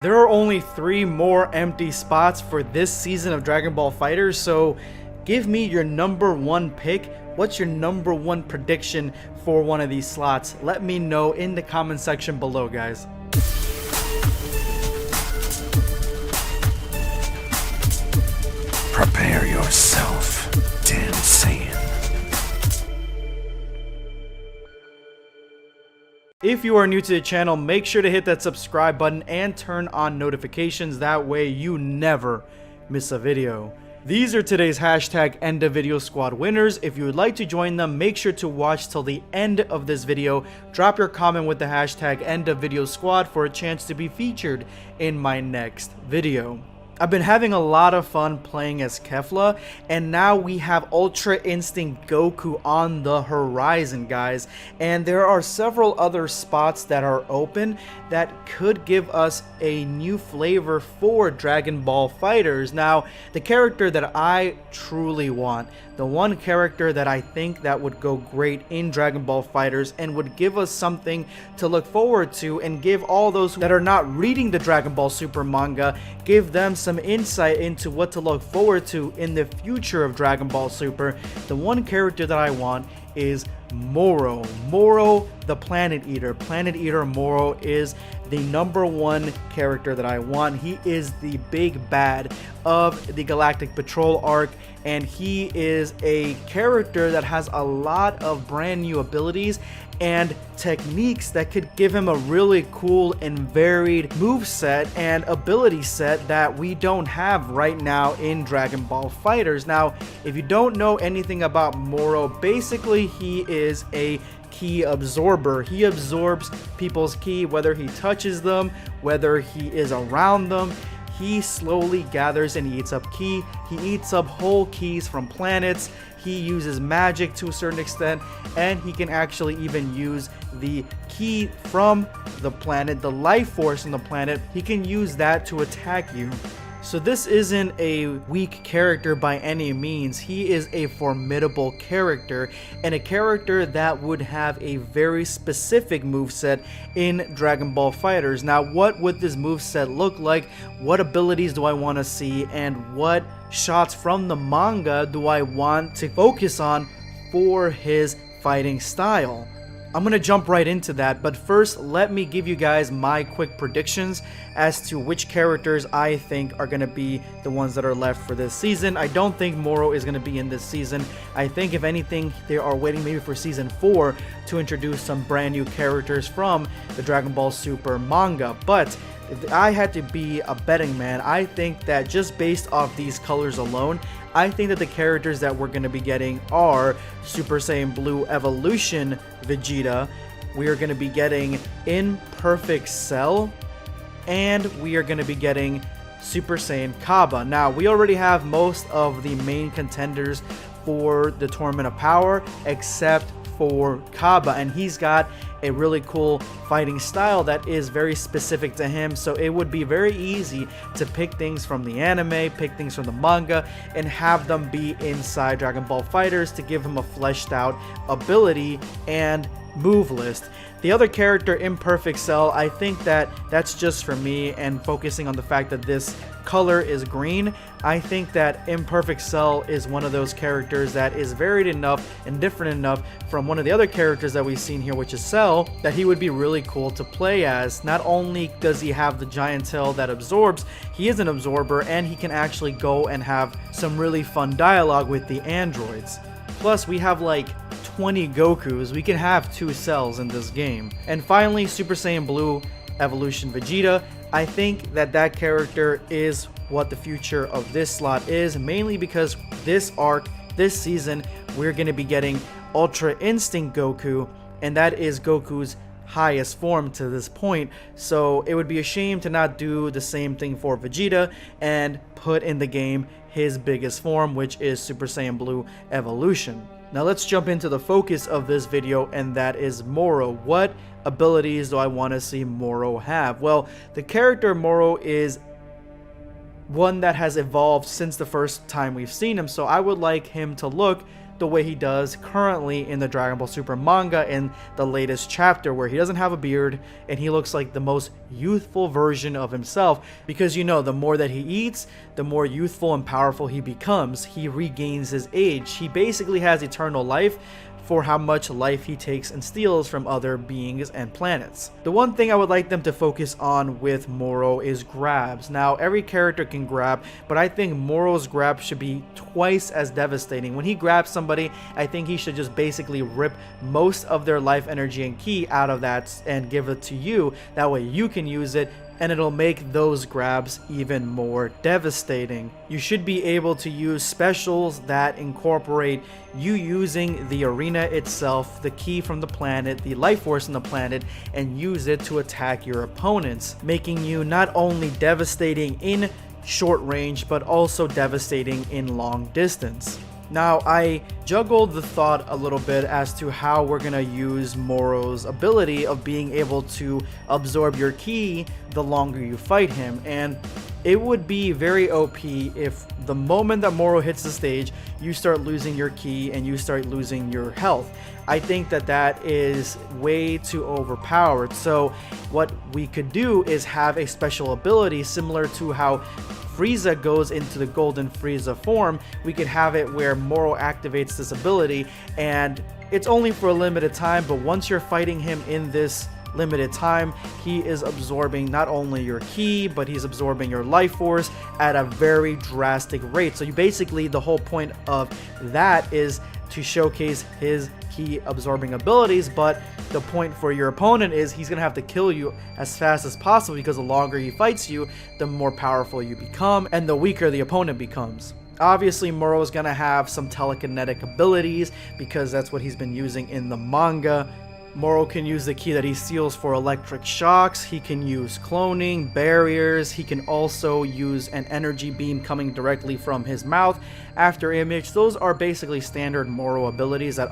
There are only 3 more empty spots for this season of Dragon Ball FighterZ, so give me your number 1 pick. What's your number 1 prediction for one of these slots? Let me know in the comment section below, guys. Prepare yourself, Dan Saiyan. If you are new to the channel, make sure to hit that subscribe button and turn on notifications. That way you never miss a video. These are today's hashtag end of video squad winners. If you would like to join them, make sure to watch till the end of this video. Drop your comment with the hashtag end of video squad for a chance to be featured in my next video. I've been having a lot of fun playing as Kefla, and now we have Ultra Instinct Goku on the horizon, guys. And there are several other spots that are open that could give us a new flavor for Dragon Ball FighterZ. Now, the character that I truly want, the one character that I think that would go great in Dragon Ball FighterZ and would give us something to look forward to and give all those that are not reading the Dragon Ball Super manga, give them some insight into what to look forward to in the future of Dragon Ball Super. The one character that I want is Moro. Moro, the Planet Eater. Planet Eater Moro is the number 1 character that I want. He is the big bad of the Galactic Patrol arc, and he is a character that has a lot of brand new abilities and techniques that could give him a really cool and varied move set and ability set that we don't have right now in Dragon Ball FighterZ. Now, if you don't know anything about Moro, basically he is a ki absorber. He absorbs people's ki, whether he touches them, whether he is around them. He slowly gathers and eats up ki. He eats up whole keys from planets. He uses magic to a certain extent, and he can actually even use the ki from the planet, the life force on the planet. He can use that to attack you. So this isn't a weak character by any means. He is a formidable character, and a character that would have a very specific moveset in Dragon Ball FighterZ. Now, what would this moveset look like? What abilities do I want to see? And what shots from the manga do I want to focus on for his fighting style? I'm going to jump right into that, but first let me give you guys my quick predictions as to which characters I think are going to be the ones that are left for this season. I don't think Moro is going to be in this season. I think if anything, they are waiting maybe for season 4 to introduce some brand new characters from the Dragon Ball Super manga. But if I had to be a betting man, I think that just based off these colors alone, I think that the characters that we're going to be getting are Super Saiyan Blue Evolution Vegeta, we are going to be getting Imperfect Cell, and we are going to be getting Super Saiyan Kaba. Now, we already have most of the main contenders for the Tournament of Power, except for Kaba, and he's got a really cool fighting style that is very specific to him, so it would be very easy to pick things from the anime, pick things from the manga, and have them be inside Dragon Ball FighterZ to give him a fleshed out ability and move list. The other character, Imperfect Cell, I think that that's just for me, and focusing on the fact that this color is green, I think that Imperfect Cell is one of those characters that is varied enough and different enough from one of the other characters that we've seen here, which is Cell, that he would be really cool to play as. Not only does he have the giant tail that absorbs, he is an absorber, and he can actually go and have some really fun dialogue with the androids. Plus, we have like 20 Gokus. We can have 2 Cells in this game. And finally, Super Saiyan Blue Evolution Vegeta. I think that that character is what the future of this slot is, mainly because this arc, this season, we're going to be getting Ultra Instinct Goku, and that is Goku's highest form to this point. So it would be a shame to not do the same thing for Vegeta and put in the game his biggest form, which is Super Saiyan Blue Evolution. Now let's jump into the focus of this video, and that is Moro. What abilities do I want to see Moro have? Well, the character Moro is one that has evolved since the first time we've seen him, so I would like him to look the way he does currently in the Dragon Ball Super manga in the latest chapter, where he doesn't have a beard and he looks like the most youthful version of himself, because you know, the more that he eats, the more youthful and powerful he becomes. He regains his age. He basically has eternal life for how much life he takes and steals from other beings and planets. The one thing I would like them to focus on with Moro is grabs. Now, every character can grab, but I think Moro's grab should be twice as devastating. When he grabs somebody, I think he should just basically rip most of their life energy and ki out of that and give it to you. That way you can use it, and it'll make those grabs even more devastating. You should be able to use specials that incorporate you using the arena itself, the ki from the planet, the life force in the planet, and use it to attack your opponents, making you not only devastating in short range, but also devastating in long distance. Now, I juggled the thought a little bit as to how we're gonna use Moro's ability of being able to absorb your ki the longer you fight him, and it would be very OP if the moment that Moro hits the stage, you start losing your ki and you start losing your health. I think that that is way too overpowered. So what we could do is have a special ability similar to how Frieza goes into the Golden Frieza form. We could have it where Moro activates this ability, and it's only for a limited time, but once you're fighting him in this limited time, he is absorbing not only your ki, but he's absorbing your life force at a very drastic rate. So you basically, the whole point of that is to showcase his ki absorbing abilities, but the point for your opponent is he's gonna have to kill you as fast as possible, because the longer he fights you, the more powerful you become and the weaker the opponent becomes. Obviously, Moro is gonna have some telekinetic abilities because that's what he's been using in the manga. Moro can use the ki that he steals for electric shocks. He can use cloning, barriers. He can also use an energy beam coming directly from his mouth after image. Those are basically standard Moro abilities that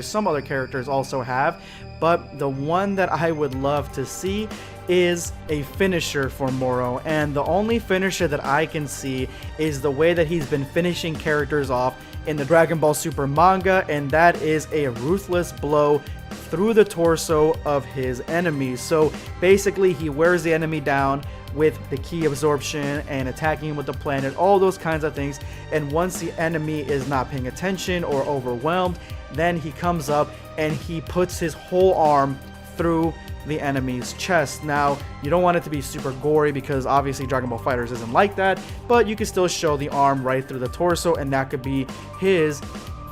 some other characters also have. But the one that I would love to see is a finisher for Moro. And the only finisher that I can see is the way that he's been finishing characters off in the Dragon Ball Super manga, and that is a ruthless blow through the torso of his enemies. So basically, he wears the enemy down with the ki absorption and attacking him with the planet, all those kinds of things. And once the enemy is not paying attention or overwhelmed, then he comes up and he puts his whole arm through the enemy's chest. Now, you don't want it to be super gory because obviously Dragon Ball FighterZ isn't like that, but you can still show the arm right through the torso, and that could be his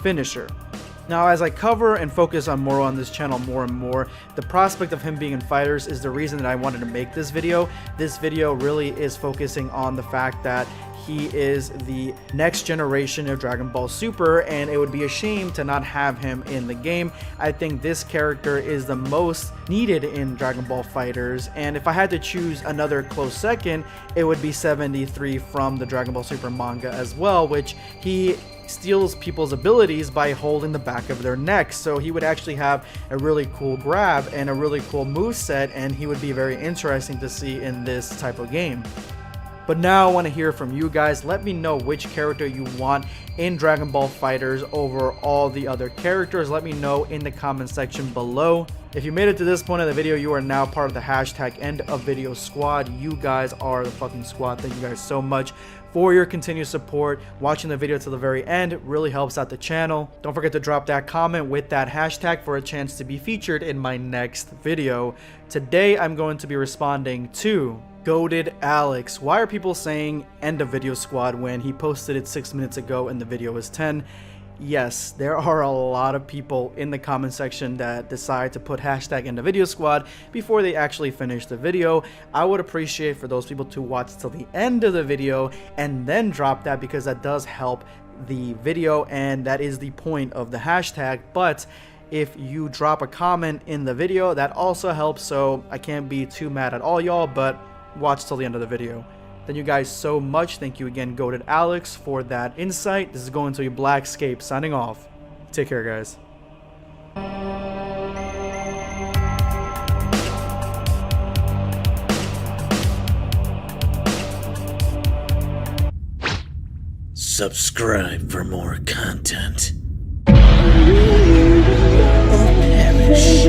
finisher. Now, as I cover and focus on Moro on this channel more and more, the prospect of him being in FighterZ is the reason that I wanted to make this video. This video really is focusing on the fact that he is the next generation of Dragon Ball Super, and it would be a shame to not have him in the game. I think this character is the most needed in Dragon Ball FighterZ, and if I had to choose another close second, it would be 73 from the Dragon Ball Super manga as well, which he steals people's abilities by holding the back of their necks. So he would actually have a really cool grab and a really cool moveset, and he would be very interesting to see in this type of game. But now I want to hear from you guys. Let me know which character you want in Dragon Ball FighterZ over all the other characters. Let me know in the comment section below. If you made it to this point of the video, you are now part of the hashtag end of video squad. You guys are the fucking squad. Thank you guys so much for your continued support. Watching the video to the very end really helps out the channel. Don't forget to drop that comment with that hashtag for a chance to be featured in my next video. Today I'm going to be responding to Goated Alex. Why are people saying end of video squad when he posted it 6 minutes ago and the video is 10? Yes, there are a lot of people in the comment section that decide to put hashtag end of video squad before they actually finish the video. I would appreciate for those people to watch till the end of the video and then drop that, because that does help the video and that is the point of the hashtag. But if you drop a comment in the video, that also helps, so I can't be too mad at all y'all, but watch till the end of the video. Thank you guys so much. Thank you again, Goated Alex, for that insight. This is going to be Blackscape signing off. Take care, guys. Subscribe for more content. finish.